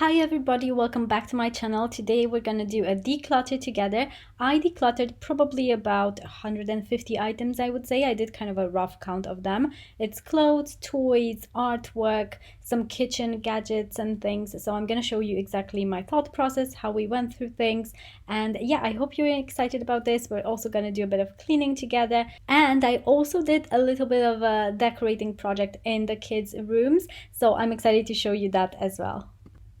Hi everybody, welcome back to my channel. Today we're gonna do a declutter together. I decluttered probably about 150 items, I would say. I did kind of a rough count of them. It's clothes, toys, artwork, some kitchen gadgets and things. So I'm gonna show you exactly my thought process, how we went through things. And yeah, I hope you're excited about this. We're also gonna do a bit of cleaning together. And I also did a little bit of a decorating project in the kids' rooms. So I'm excited to show you that as well.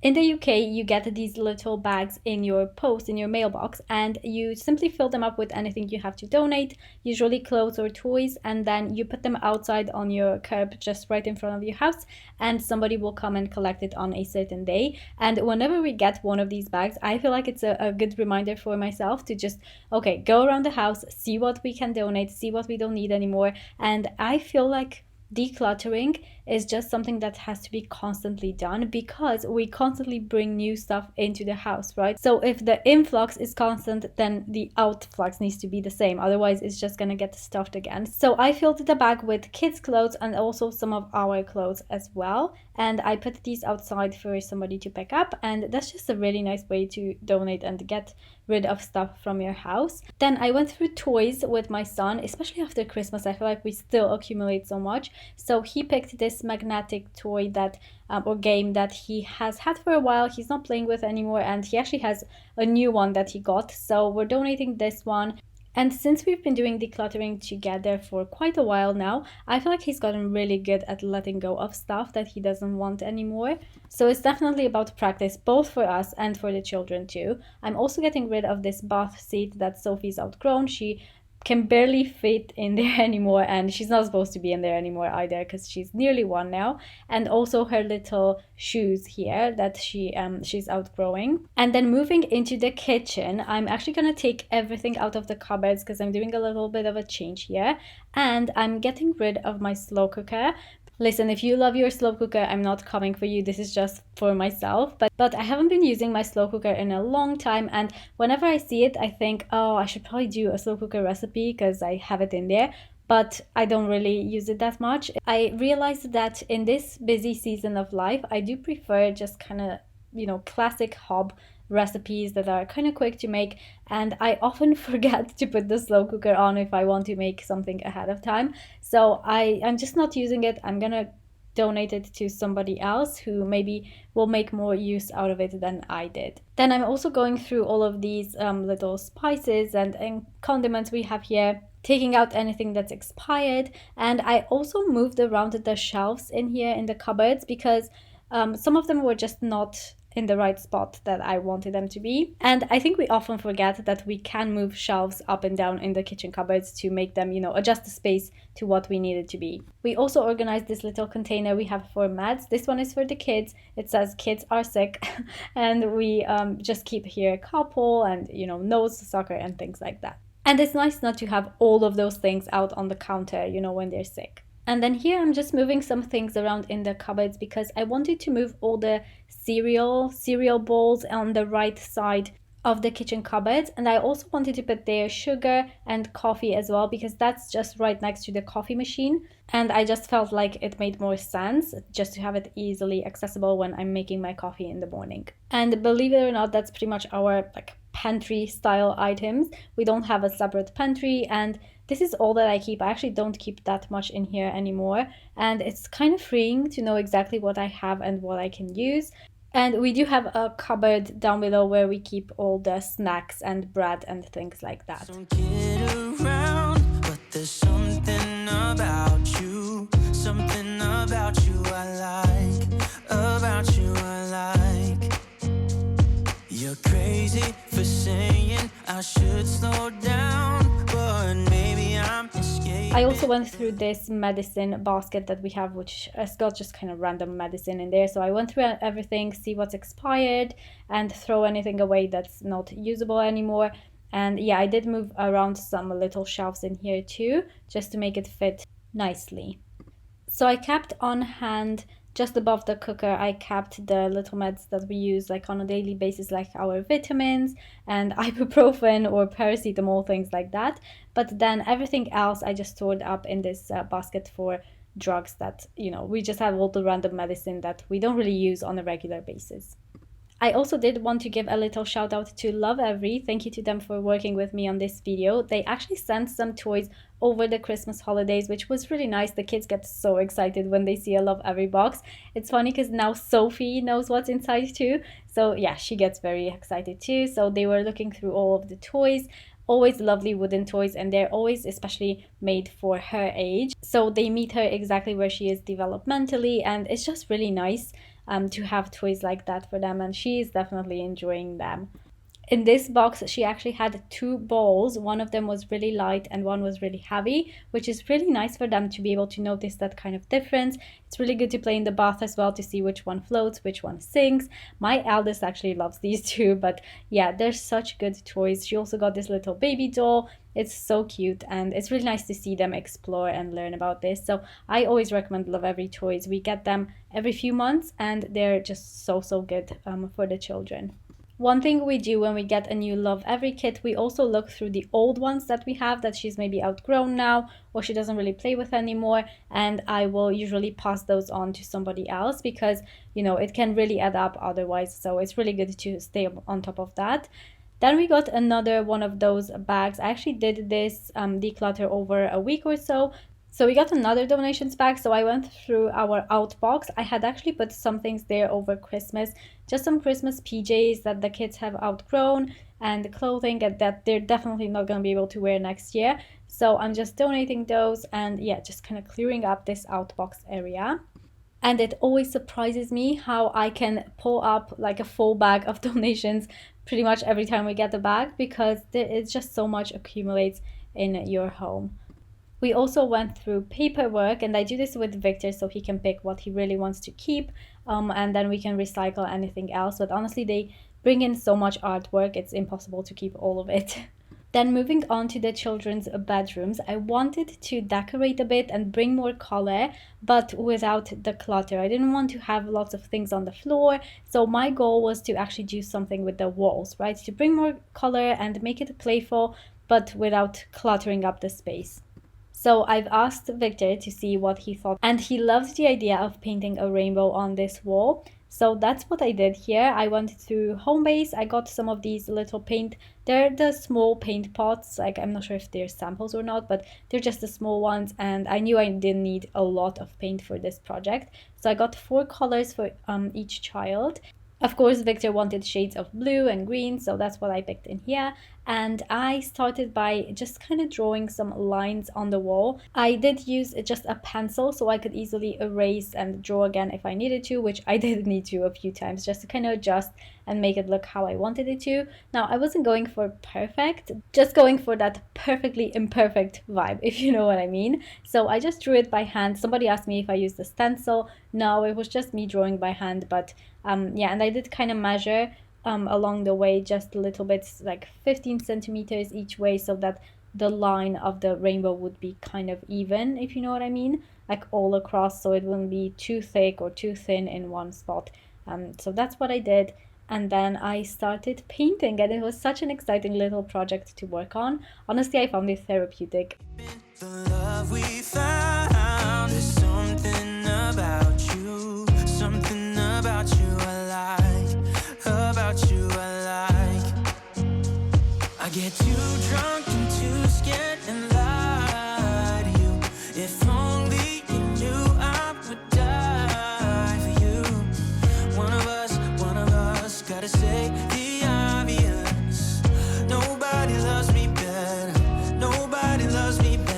In the UK, you get these little bags in your post, in your mailbox, and you simply fill them up with anything you have to donate, usually clothes or toys, and then you put them outside on your curb just right in front of your house, and somebody will come and collect it on a certain day. And whenever we get one of these bags, I feel like it's a good reminder for myself to just, okay, go around the house, see what we can donate, see what we don't need anymore. And I feel like decluttering is just something that has to be constantly done because we constantly bring new stuff into the house, right? So if the influx is constant, then the outflux needs to be the same. Otherwise, it's just gonna get stuffed again. So I filled the bag with kids' clothes and also some of our clothes as well. And I put these outside for somebody to pick up. And that's just a really nice way to donate and get rid of stuff from your house. Then I went through toys with my son, especially after Christmas. I feel like we still accumulate so much. So he picked this magnetic toy that or game that he has had for a while. He's not playing with anymore, and he actually has a new one that he got. So we're donating this one. And since we've been doing decluttering together for quite a while now, I feel like he's gotten really good at letting go of stuff that he doesn't want anymore. So it's definitely about practice, both for us and for the children too. I'm also getting rid of this bath seat that Sophie's outgrown. She can barely fit in there anymore, and she's not supposed to be in there anymore either because she's nearly 1 now. And also her little shoes here that she's outgrowing. And then moving into the kitchen, I'm actually gonna take everything out of the cupboards because I'm doing a little bit of a change here, and I'm getting rid of my slow cooker. Listen, if you love your slow cooker, I'm not coming for you. This is just for myself. But I haven't been using my slow cooker in a long time. And whenever I see it, I think, oh, I should probably do a slow cooker recipe because I have it in there. But I don't really use it that much. I realized that in this busy season of life, I do prefer just kind of, classic hob recipes that are kind of quick to make, and I often forget to put the slow cooker on if I want to make something ahead of time. So I'm just not using it. I'm gonna donate it to somebody else who maybe will make more use out of it than I did. Then I'm also going through all of these little spices and condiments we have here, taking out anything that's expired. And I also moved around the shelves in here in the cupboards because some of them were just not in the right spot that I wanted them to be. And I think we often forget that we can move shelves up and down in the kitchen cupboards to make them, adjust the space to what we need it to be. We also organized this little container we have for meds. This one is for the kids. It says kids are sick. And we just keep here Calpol and, nose sucker and things like that. And it's nice not to have all of those things out on the counter, when they're sick. And then here I'm just moving some things around in the cupboards because I wanted to move all the cereal bowls on the right side of the kitchen cupboard. And I also wanted to put there sugar and coffee as well because that's just right next to the coffee machine. And I just felt like it made more sense just to have it easily accessible when I'm making my coffee in the morning. And believe it or not, that's pretty much our pantry style items. We don't have a separate pantry, and this is all that I keep. I actually don't keep that much in here anymore, and it's kind of freeing to know exactly what I have and what I can use. And we do have a cupboard down below where we keep all the snacks and bread and things like that. Don't get around, but there's something about you I like. You're crazy for saying I should slow down, but maybe I'm escaping. I also went through this medicine basket that we have, which has got just kind of random medicine in there. So I went through everything, see what's expired, and throw anything away that's not usable anymore. And yeah, I did move around some little shelves in here too, just to make it fit nicely. So I kept on hand, just above the cooker, I kept the little meds that we use on a daily basis, like our vitamins and ibuprofen or paracetamol, things like that. But then everything else I just stored up in this basket for drugs that, we just have all the random medicine that we don't really use on a regular basis. I also did want to give a little shout out to Lovevery. Thank you to them for working with me on this video. They actually sent some toys over the Christmas holidays, which was really nice. The kids get so excited when they see a Lovevery box. It's funny because now Sophie knows what's inside too. So yeah, she gets very excited too. So they were looking through all of the toys. Always lovely wooden toys, and they're always especially made for her age. So they meet her exactly where she is developmentally, and it's just really nice to have toys like that for them, and she is definitely enjoying them. In this box, she actually had 2 balls. One of them was really light and one was really heavy, which is really nice for them to be able to notice that kind of difference. It's really good to play in the bath as well to see which one floats, which one sinks. My eldest actually loves these 2, but yeah, they're such good toys. She also got this little baby doll. It's so cute, and it's really nice to see them explore and learn about this. So I always recommend Lovevery toys. We get them every few months, and they're just so good for the children. One thing we do when we get a new Lovevery kit, we also look through the old ones that we have that she's maybe outgrown now or she doesn't really play with anymore, and I will usually pass those on to somebody else because, you know, it can really add up otherwise. So it's really good to stay on top of that. Then we got another one of those bags. I actually did this declutter over a week or so. So we got another donations bag. So I went through our outbox. I had actually put some things there over Christmas, just some Christmas PJs that the kids have outgrown and clothing that they're definitely not going to be able to wear next year. So I'm just donating those and yeah, just kind of clearing up this outbox area. And it always surprises me how I can pull up like a full bag of donations pretty much every time we get the bag, because it's just so much accumulates in your home. We also went through paperwork, and I do this with Victor so he can pick what he really wants to keep, and then we can recycle anything else. But honestly, they bring in so much artwork, it's impossible to keep all of it. Then moving on to the children's bedrooms, I wanted to decorate a bit and bring more color, but without the clutter. I didn't want to have lots of things on the floor, so my goal was to actually do something with the walls, right? To bring more color and make it playful, but without cluttering up the space. So I've asked Victor to see what he thought, and he loved the idea of painting a rainbow on this wall. So that's what I did here. I went through Homebase. I got some of these little paint. They're the small paint pots. Like, I'm not sure if they're samples or not, but they're just the small ones. And I knew I didn't need a lot of paint for this project. So I got 4 colors for each child. Of course, Victor wanted shades of blue and green, so that's what I picked in here. And I started by just kind of drawing some lines on the wall. I did use just a pencil so I could easily erase and draw again if I needed to, which I did need to a few times just to kind of adjust and make it look how I wanted it to. Now, I wasn't going for perfect, just going for that perfectly imperfect vibe, if you know what I mean. So I just drew it by hand. Somebody asked me if I used a stencil. No, it was just me drawing by hand, but yeah, and I did kind of measure along the way just a little bit, like 15 centimeters each way, so that the line of the rainbow would be kind of even, if you know what I mean, like all across, so it wouldn't be too thick or too thin in one spot. So that's what I did, and then I started painting, and it was such an exciting little project to work on. Honestly, I found it therapeutic. The love we found, there's something about you, something about you I like, about you I like. I get too drunk and too scared and lie to you. If only you knew I would die for you. One of us gotta say the obvious. Nobody loves me better, nobody loves me better.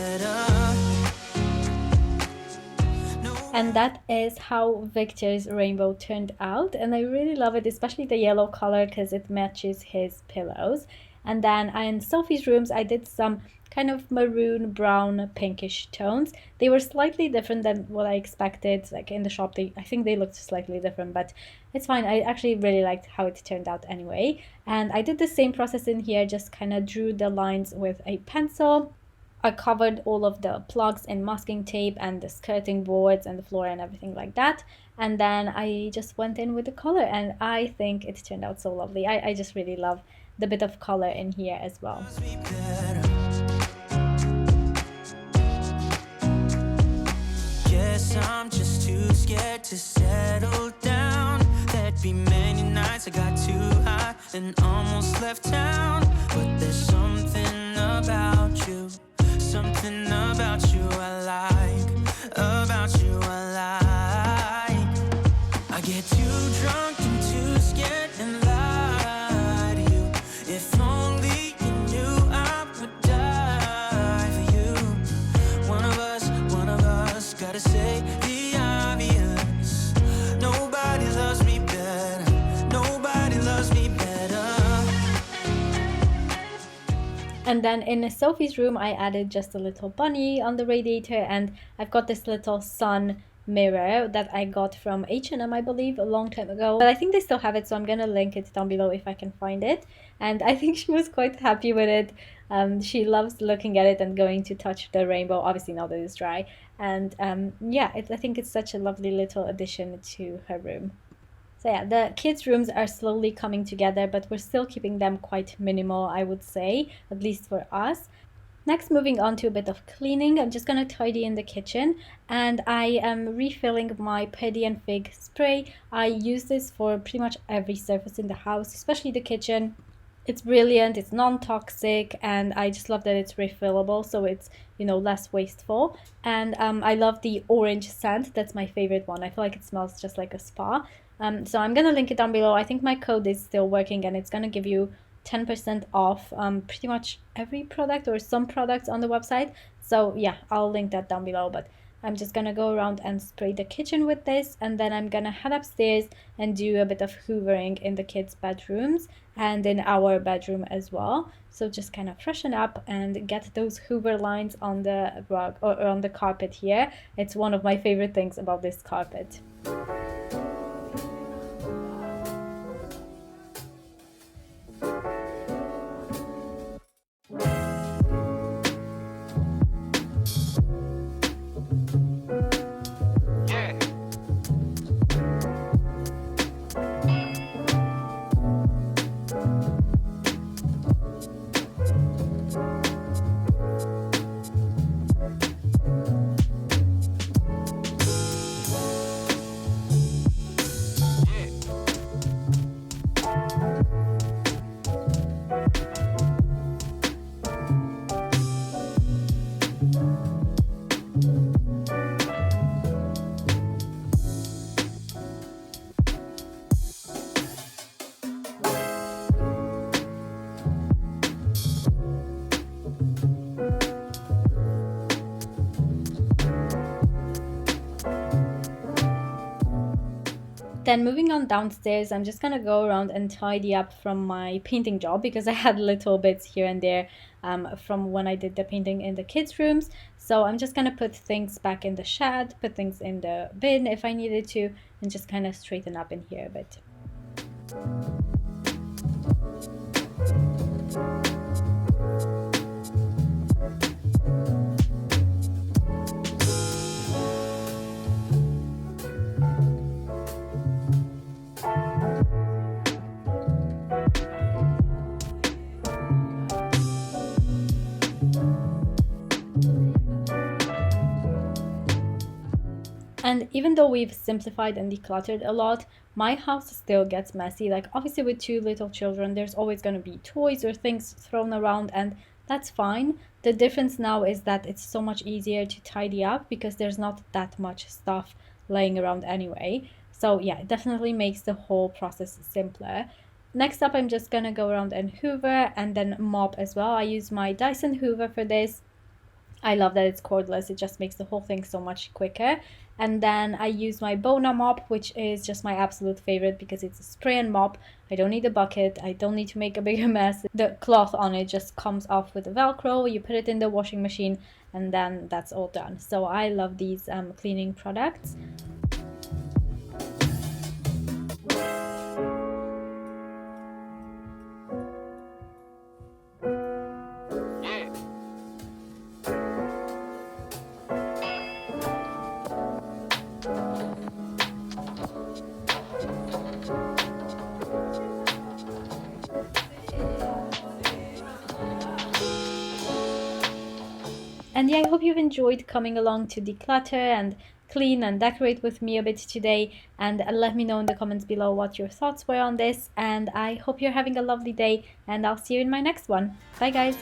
And that is how Victor's rainbow turned out, and I really love it, especially the yellow color because it matches his pillows. And then in Sophie's rooms, I did some kind of maroon, brown, pinkish tones. They were slightly different than what I expected. Like in the shop, I think they looked slightly different, but it's fine. I actually really liked how it turned out anyway. And I did the same process in here, just kind of drew the lines with a pencil. I covered all of the plugs in masking tape and the skirting boards and the floor and everything like that. And then I just went in with the color, and I think it turned out so lovely. I just really love the bit of color in here as well. Guess I'm just too scared to settle down. There'd be many nights I got And then in Sophie's room, I added just a little bunny on the radiator, and I've got this little sun mirror that I got from H&M, I believe, a long time ago. But I think they still have it, so I'm gonna link it down below if I can find it. And I think she was quite happy with it. She loves looking at it and going to touch the rainbow, obviously now that it's dry. And yeah, I think it's such a lovely little addition to her room. So yeah, the kids' rooms are slowly coming together, but we're still keeping them quite minimal, I would say, at least for us. Next, moving on to a bit of cleaning, I'm just going to tidy in the kitchen, and I am refilling my Pedi and Fig spray. I use this for pretty much every surface in the house, especially the kitchen. It's brilliant, it's non-toxic, and I just love that it's refillable, so it's, you know, less wasteful. And I love the orange scent. That's my favorite one. I feel like it smells just like a spa. So I'm gonna link it down below. I think my code is still working, and it's gonna give you 10% off pretty much every product or some products on the website. So yeah, I'll link that down below. But I'm just gonna go around and spray the kitchen with this, and then I'm gonna head upstairs and do a bit of hoovering in the kids' bedrooms and in our bedroom as well. So just kind of freshen up and get those hoover lines on the rug or on the carpet here. It's one of my favorite things about this carpet. Then moving on downstairs, I'm just gonna go around and tidy up from my painting job because I had little bits here and there from when I did the painting in the kids' rooms. So I'm just gonna put things back in the shed, put things in the bin if I needed to, and just kind of straighten up in here a bit. And even though we've simplified and decluttered a lot, my house still gets messy. Like obviously with 2 little children, there's always going to be toys or things thrown around, and that's fine. The difference now is that it's so much easier to tidy up because there's not that much stuff laying around anyway. So yeah, it definitely makes the whole process simpler. Next up, I'm just gonna go around and hoover and then mop as well. I use my Dyson Hoover for this. I love that it's cordless. It just makes the whole thing so much quicker. And then I use my Bona mop, which is just my absolute favorite because it's a spray and mop. I don't need a bucket. I don't need to make a bigger mess. The cloth on it just comes off with the Velcro. You put it in the washing machine and then that's all done. So I love these cleaning products. And yeah, I hope you've enjoyed coming along to declutter and clean and decorate with me a bit today, and let me know in the comments below what your thoughts were on this, and I hope you're having a lovely day, and I'll see you in my next one. Bye guys!